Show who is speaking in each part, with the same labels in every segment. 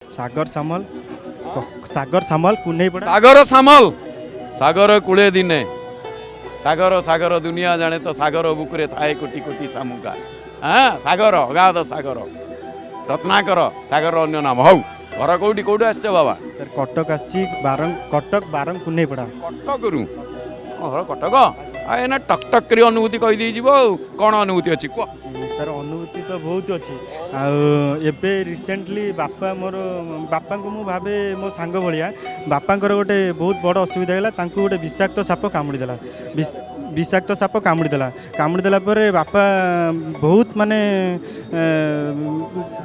Speaker 1: सागर सामल सागर सामल कुन्नई पड़ा
Speaker 2: सागर सामल सागर कूले दिने सागर सागर दुनिया जाने तो सागर बुकुरे थाए कोटी कोटी सामुका हाँ सागर अगाध सागर रत्नाकर सागर अन्य नाम हौ घर कौटी कौटी आसछ बाबा
Speaker 1: सर कटक आसी बारंग कटक बारंग कुन्नई पड़ा
Speaker 2: कटक रु घर कटक एना टक टक करी अनुभूति कहि दी जीवो कोन अनुभूति अछि को
Speaker 1: सर अनुभूति तो बहुत अच्छी एबे रिसेंटली बापा मोर बापा को मु भावे मो सांग भलिया बापांकर गोटे बहुत बड़ असुविधा है तांको गोटे विषाक्त साप कामुड़ी देला विषाक्त साप कामुड़ी देला पर बापा बहुत माने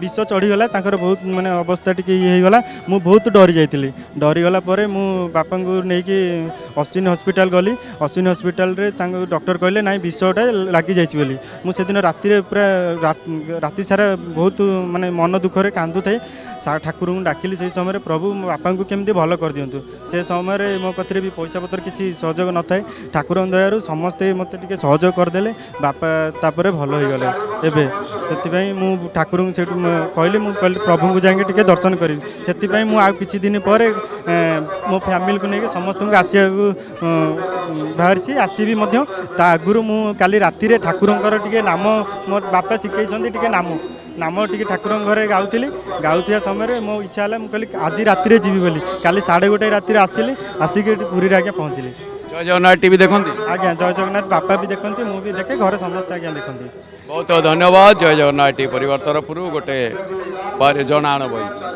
Speaker 1: विष चढ़ीगला तांकर बहुत माने अवस्था टिके ये गला मु बहुत डरी जाइतिली डरीगला पर मु बापा को लेकिन अश्विनी हॉस्पिटल गली अश्विनी हॉस्पिटल रे तांको डॉक्टर कहले नाई विषटा लागी जाइछि बोली मु सेदिन राति पूरा राति सारा बहुत माने मन दुखरे कांदु थे ठाकुर को डाकिली से समय प्रभु मो बापा को केमती भल कर दिंतु से समय मो कथि भी पैसा पतर किसी सहयोग न थाए ठाकुर दयारू समस्ते मत टे सहयोग करदे बापा तापर भल हो गले एबे से मु ठाकुर से कहली मुझे प्रभु को जाके टे दर्शन करी से मु आ किछि दिन पर मो फैमिली को लेके समस्त को आसिया बाहरी आसबि आगुरी मु काली राति ठाकुर टे नाम मो बापा शिखई टे नाम टी ठाकुर घरे गाउथिया समय मो इच्छा है मुझे आज राति जीवी बोली काली 1:30 राति आसिली आसिक पुरी आज्ञा पहुँचली
Speaker 2: जय जगन्नाथ टीवी देखंती
Speaker 1: आज्ञा जय जगन्नाथ बापा भी देखती मु भी देखे घर समस्त आज्ञा देखती
Speaker 2: बहुत धन्यवाद जय जगन्नाथ टीवी परिवार तरफ गोटे जनाण बई